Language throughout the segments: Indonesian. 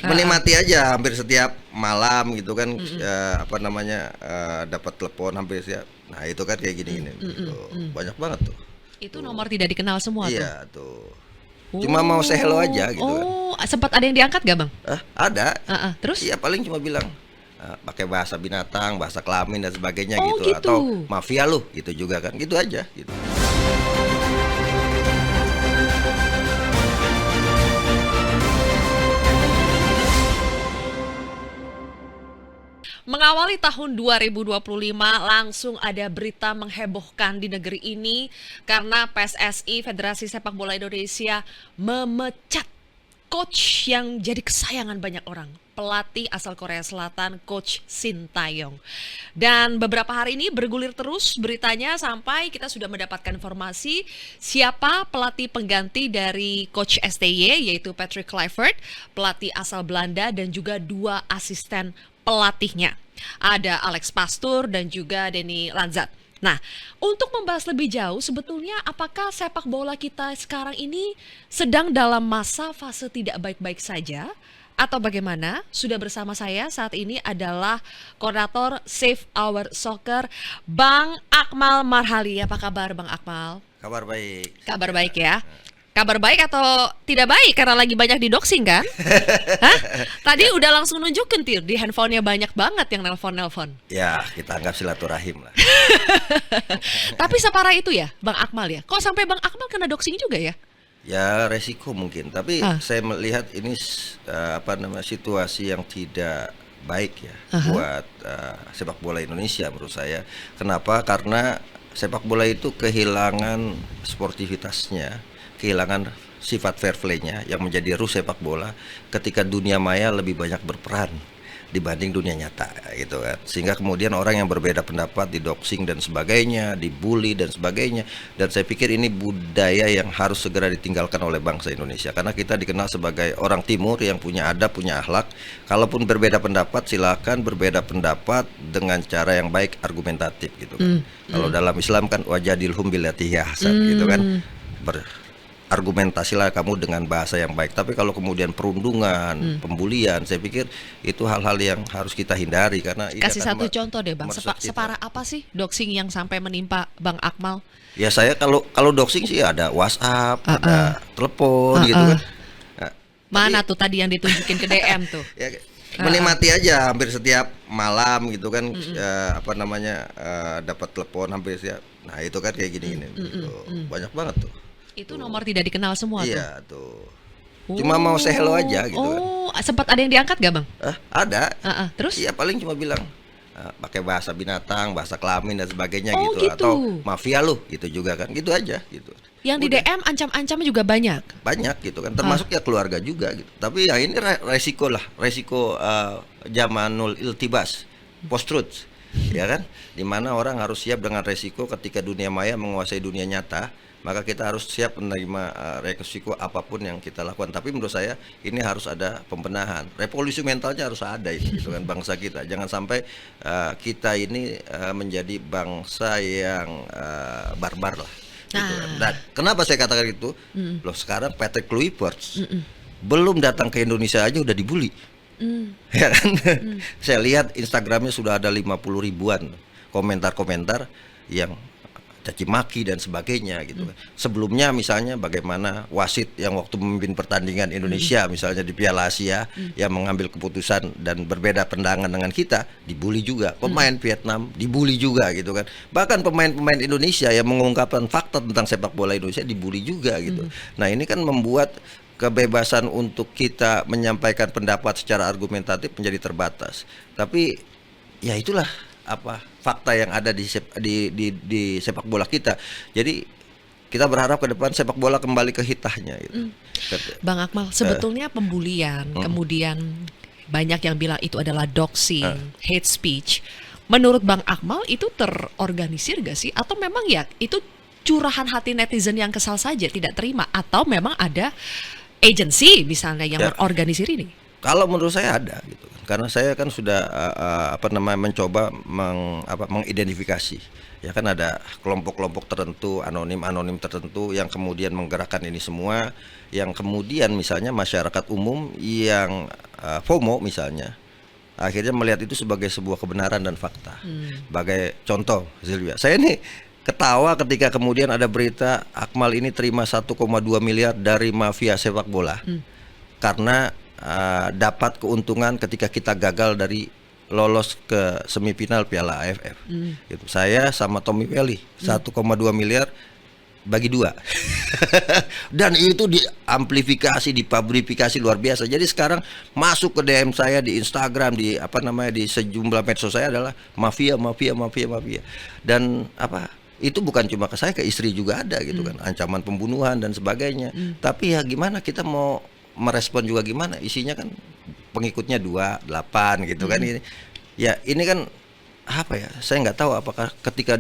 Heeh. menikmati aja hampir setiap malam gitu kan, apa namanya, dapat telepon hampir setiap. Nah itu kan kayak Mmm, gini-gini mhm gitu, mhm. banyak banget tuh. Itu Tuh, nomor tidak dikenal semua tuh? iya tuh. Cuma mau say hello Oh aja gitu kan. oh, sempat ada yang diangkat nggak, Bang? Ada. Heeh, terus? Iya paling cuma bilang, pakai bahasa binatang, bahasa kelamin dan sebagainya Oh gitu, atau gitu. mafia lu gitu juga kan, gitu aja gitu. Mengawali tahun 2025 langsung ada berita menghebohkan di negeri ini karena PSSI Federasi Sepak Bola Indonesia memecat coach yang jadi kesayangan banyak orang. Pelatih asal Korea Selatan, Coach Shin Tae-yong. Dan beberapa hari ini bergulir terus beritanya sampai kita sudah mendapatkan informasi siapa pelatih pengganti dari Coach STY, yaitu Patrick Kluivert, pelatih asal Belanda, dan juga 2 asisten pelatihnya. Ada Alex Pastoor dan juga Denny Lanzat. Nah, untuk membahas lebih jauh, sebetulnya apakah sepak bola kita sekarang ini sedang dalam masa fase tidak baik-baik saja? Atau bagaimana? Sudah bersama saya saat ini adalah koordinator Save Our Soccer, Bang Akmal Marhali. Apa kabar, Bang Akmal? Kabar baik. Kabar baik ya? Kabar baik atau tidak baik karena lagi banyak di doxing kan? Hah? Tadi udah langsung nunjukin tuh di handphonenya banyak banget yang nelpon-nelpon. Ya, kita anggap silaturahim lah. Tapi separah itu ya, Bang Akmal ya? Kok sampai Bang Akmal kena doxing juga ya? Ya resiko mungkin, tapi Ah, saya melihat ini apa namanya, situasi yang tidak baik ya aha. buat sepak bola Indonesia menurut saya. Kenapa? Karena sepak bola itu kehilangan sportivitasnya, kehilangan sifat fair play-nya yang menjadi ruh sepak bola ketika dunia maya lebih banyak berperan dibanding dunia nyata gitu kan, sehingga kemudian orang yang berbeda pendapat didoxing dan sebagainya, dibully dan sebagainya. Dan saya pikir ini budaya yang harus segera ditinggalkan oleh bangsa Indonesia, karena kita dikenal sebagai orang timur yang punya adab, punya akhlak. Kalaupun berbeda pendapat, silakan berbeda pendapat dengan cara yang baik, argumentatif gitu kan. Kalau dalam Islam kan wajadilhum billati hiya ahsan gitu kan, argumentasilah kamu dengan bahasa yang baik. Tapi kalau kemudian perundungan, pembulian, saya pikir itu hal-hal yang harus kita hindari, karena ini Kasih akan satu contoh deh Bang, merusak kita. separah apa sih doxing yang sampai menimpa Bang Akmal? Ya saya kalau kalau doxing sih ada WhatsApp, Heeh, ada telepon gitu heeh. kan. Nah, tapi Mana tuh tadi yang ditunjukin ke DM tuh? ya Heeh. menikmati aja hampir setiap malam gitu kan, apa namanya, dapat telepon hampir setiap. Nah itu kan kayak gini-gini gitu, banyak banget tuh. Itu Tuh. nomor tidak dikenal semua tuh? Iya tuh. Cuma mau say hello aja gitu kan. Oh, sempat ada yang diangkat gak Bang? Ada. Heeh, terus? Iya paling cuma bilang, pakai bahasa binatang, bahasa kelamin dan sebagainya Oh gitu, atau gitu. mafia lu gitu juga kan, gitu aja gitu. Yang di Udah DM ancam-ancam juga banyak? banyak gitu kan, Hah? termasuk ya keluarga juga gitu. Tapi ya ini resiko lah, resiko zamanul iltibas, post truth, ya kan, dimana orang harus siap dengan resiko ketika dunia maya menguasai dunia nyata. Maka kita harus siap menerima resiko apapun yang kita lakukan. Tapi menurut saya ini harus ada pembenahan. Revolusi mentalnya harus ada ini, gitu kan, bangsa kita. Jangan sampai kita ini menjadi bangsa yang barbar lah. Gitu kan. Dan Nah, kenapa saya katakan itu? Loh sekarang Patrick Kluivert mhm, belum datang ke Indonesia aja udah dibully. mmm, Ya kan? mmm, Saya lihat Instagramnya sudah ada 50 ribuan komentar-komentar yang caci maki dan sebagainya gitu kan. Sebelumnya misalnya bagaimana wasit yang waktu memimpin pertandingan Indonesia misalnya di Piala Asia yang mengambil keputusan dan berbeda pandangan dengan kita dibully juga. Pemain Vietnam dibully juga gitu kan. Bahkan pemain-pemain Indonesia yang mengungkapkan fakta tentang sepak bola Indonesia dibully juga gitu. Nah, ini kan membuat kebebasan untuk kita menyampaikan pendapat secara argumentatif menjadi terbatas. Tapi ya itulah apa fakta yang ada di sepak bola kita. Jadi kita berharap ke depan sepak bola kembali ke hitahnya gitu. mmm. Bang Akmal, sebetulnya pembulian, kemudian banyak yang bilang itu adalah doxing, hate speech. Menurut Bang Akmal itu terorganisir gak sih? Atau memang ya itu curahan hati netizen yang kesal saja, tidak terima? Atau memang ada agensi misalnya yang Ya, mengorganisir ini? kalau menurut saya ada gitu kan. Karena saya kan sudah apa namanya mencoba mengidentifikasi. Ya kan ada kelompok-kelompok tertentu, anonim tertentu yang kemudian menggerakkan ini semua, yang kemudian misalnya masyarakat umum yang FOMO misalnya, akhirnya melihat itu sebagai sebuah kebenaran dan fakta. Sebagai contoh, Silvia, saya nih ketawa ketika kemudian ada berita Akmal ini terima 1,2 miliar dari mafia sepak bola karena dapat keuntungan ketika kita gagal dari lolos ke semifinal Piala AFF. Gitu. Saya sama Tommy Welly 1,2 miliar bagi dua. Dan itu diamplifikasi, dipublikasi luar biasa. Jadi sekarang masuk ke DM saya di Instagram, di di sejumlah medsos saya adalah mafia. Dan itu bukan cuma ke saya, ke istri juga ada gitu kan, ancaman pembunuhan dan sebagainya. Tapi ya gimana kita mau merespon juga gimana? Isinya kan pengikutnya 28 gitu kan ini. Ya ini kan saya nggak tahu apakah ketika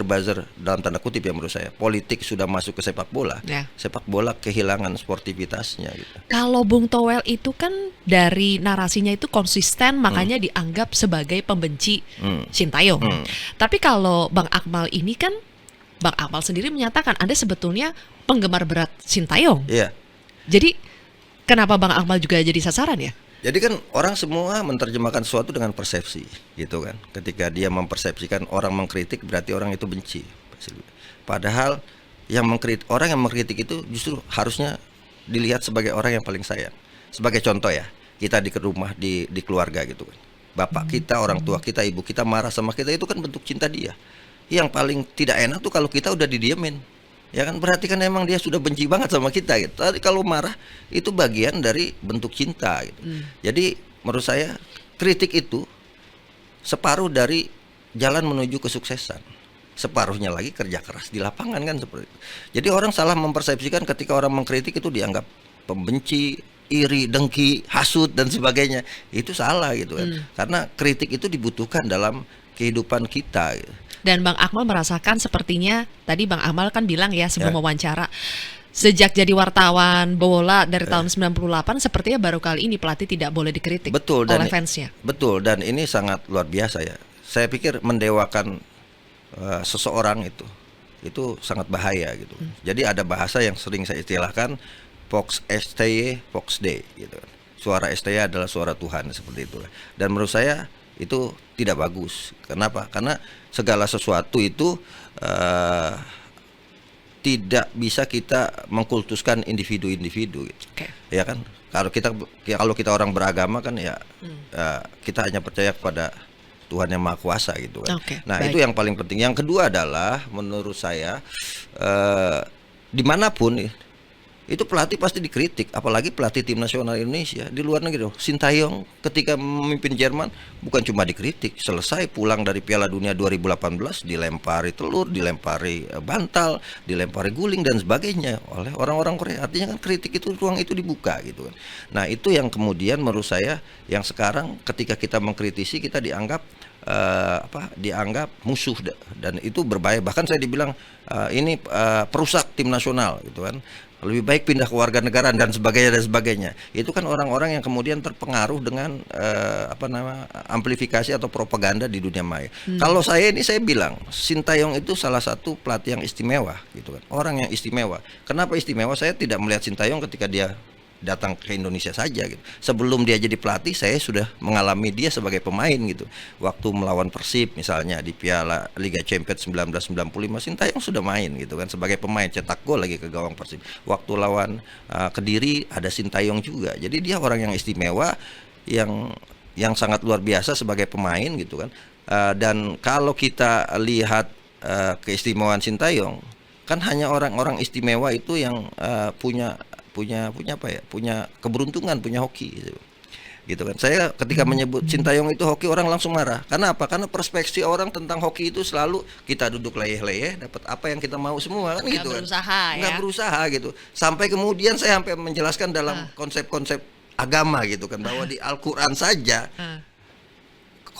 buzzer dalam tanda kutip ya, menurut saya politik sudah masuk ke sepak bola, sepak bola kehilangan sportivitasnya gitu. Kalau Bung Toel itu kan dari narasinya itu konsisten, makanya dianggap sebagai pembenci Sintayong. Tapi kalau Bang Akmal ini kan, Bang Akmal sendiri menyatakan Anda sebetulnya penggemar berat Sintayong. Iya. Jadi kenapa Bang Akmal juga jadi sasaran ya? Jadi kan orang semua menerjemahkan sesuatu dengan persepsi, gitu kan. Ketika dia mempersepsikan orang mengkritik berarti orang itu benci. Padahal orang yang mengkritik itu justru harusnya dilihat sebagai orang yang paling sayang. Sebagai contoh ya, kita di rumah di keluarga gitu kan. Bapak kita, orang tua kita, ibu kita marah sama kita, itu kan bentuk cinta dia. Yang paling tidak enak tuh kalau kita udah didiemin. Ya kan, berarti kan emang dia sudah benci banget sama kita gitu. Tapi kalau marah itu bagian dari bentuk cinta gitu. Jadi menurut saya kritik itu separuh dari jalan menuju kesuksesan. Separuhnya lagi kerja keras di lapangan kan seperti itu. Jadi orang salah mempersepsikan ketika orang mengkritik itu dianggap pembenci, iri, dengki, hasut dan sebagainya. Itu salah gitu kan. Karena kritik itu dibutuhkan dalam kehidupan kita gitu. Dan Bang Akmal merasakan sepertinya, tadi Bang Akmal kan bilang ya sebelum wawancara, sejak jadi wartawan bola dari tahun 98, sepertinya baru kali ini pelatih tidak boleh dikritik oleh fansnya. Betul, dan ini sangat luar biasa ya. Saya pikir mendewakan seseorang itu sangat bahaya gitu. Jadi ada bahasa yang sering saya istilahkan, Vox STY, Vox Dei gitu. Suara STY adalah suara Tuhan, seperti itu. Dan menurut saya itu tidak bagus. Kenapa? Karena segala sesuatu itu tidak bisa kita mengkultuskan individu-individu gitu. Ya kan? Kalau kita orang beragama kan ya, kita hanya percaya kepada Tuhan yang Maha Kuasa gitu kan. Itu yang paling penting. Yang kedua adalah menurut saya dimanapun itu pelatih pasti dikritik, apalagi pelatih tim nasional Indonesia di luar negeri. Sintayong ketika memimpin Jerman bukan cuma dikritik, selesai pulang dari Piala Dunia 2018 dilempari telur, dilempari bantal, dilempari guling dan sebagainya oleh orang-orang Korea. Artinya kan kritik itu, ruang itu dibuka gitu kan. Nah itu yang kemudian menurut saya yang sekarang ketika kita mengkritisi kita dianggap dianggap musuh dan itu berbahaya. Bahkan saya dibilang ini perusak tim nasional gitu kan. Lebih baik pindah ke warga negara dan sebagainya. Itu kan orang-orang yang kemudian terpengaruh dengan amplifikasi atau propaganda di dunia maya. Kalau saya bilang Sintayong itu salah satu pelatih yang istimewa gitu kan. Orang yang istimewa. Kenapa istimewa? Saya tidak melihat Sintayong ketika dia datang ke Indonesia saja gitu. Sebelum dia jadi pelatih saya sudah mengalami dia sebagai pemain gitu. Waktu melawan Persib misalnya di Piala Liga Champions 1995 Sintayong sudah main gitu kan sebagai pemain, cetak gol lagi ke gawang Persib. Waktu lawan Kediri ada Sintayong juga. Jadi dia orang yang istimewa yang sangat luar biasa sebagai pemain gitu kan. Dan kalau kita lihat keistimewaan Sintayong kan hanya orang-orang istimewa itu yang punya keberuntungan, punya hoki gitu kan. Saya ketika menyebut Sintayong itu hoki, orang langsung marah. Karena apa? Karena perspektif orang tentang hoki itu selalu kita duduk leyeh-leyeh dapat apa yang kita mau semua kan gitu kan. Nggak berusaha gitu. Sampai kemudian saya sampai menjelaskan dalam konsep-konsep agama gitu kan, bahwa di Al-Qur'an saja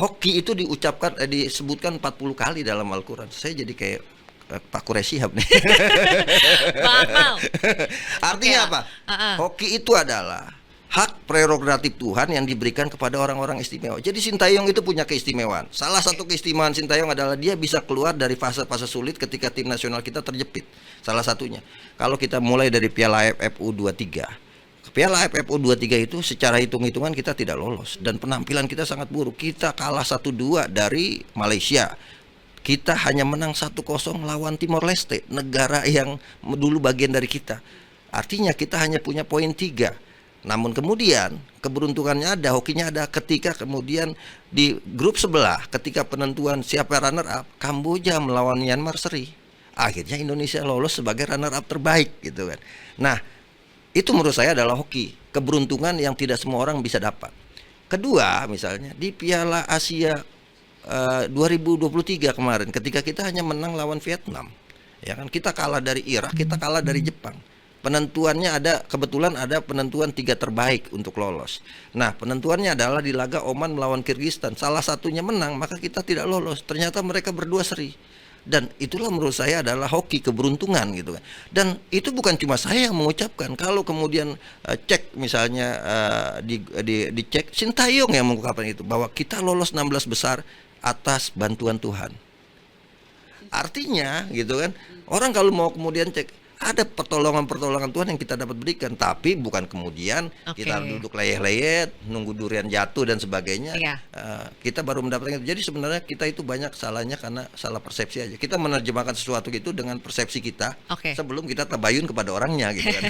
hoki itu disebutkan 40 kali dalam Al-Qur'an. Saya jadi kayak Pak Quraisy nih. Artinya apa? Hoki itu adalah hak prerogatif Tuhan yang diberikan kepada orang-orang istimewa. Jadi Sintayong itu punya keistimewaan. Salah satu keistimewaan Sintayong adalah dia bisa keluar dari fase-fase sulit ketika tim nasional kita terjepit. Salah satunya. Kalau kita mulai dari Piala AFF U23, Piala AFF U23 itu secara hitung-hitungan kita tidak lolos dan penampilan kita sangat buruk. Kita kalah 1-2 dari Malaysia. Kita hanya menang 1-0 lawan Timor Leste, negara yang dulu bagian dari kita. Artinya kita hanya punya poin 3. Namun kemudian keberuntungannya ada, hokinya ada ketika kemudian di grup sebelah ketika penentuan siapa runner up, Kamboja melawan Myanmar seri. Akhirnya Indonesia lolos sebagai runner up terbaik gitu kan. Nah, itu menurut saya adalah hoki, keberuntungan yang tidak semua orang bisa dapat. Kedua, misalnya di Piala Asia 2023 kemarin ketika kita hanya menang lawan Vietnam. Ya kan, kita kalah dari Irak, kita kalah dari Jepang. Penentuannya ada, kebetulan ada penentuan 3 terbaik untuk lolos. Nah, penentuannya adalah di laga Oman melawan Kirgistan. Salah satunya menang, maka kita tidak lolos. Ternyata mereka berdua seri. Dan itulah menurut saya adalah hoki, keberuntungan gitu kan. Dan itu bukan cuma saya yang mengucapkan. Kalau kemudian cek misalnya dicek Sintayong yang mengungkapkan itu bahwa kita lolos 16 besar atas bantuan Tuhan. Artinya gitu kan, orang kalau mau kemudian cek ada pertolongan-pertolongan Tuhan yang kita dapat berikan, tapi bukan kemudian kita duduk leyeh-leyeh nunggu durian jatuh dan sebagainya. Iya. Kita baru mendapatkan itu. Jadi sebenarnya kita itu banyak salahnya karena salah persepsi aja. Kita menerjemahkan sesuatu itu dengan persepsi kita sebelum kita tabayun kepada orangnya gitu kan.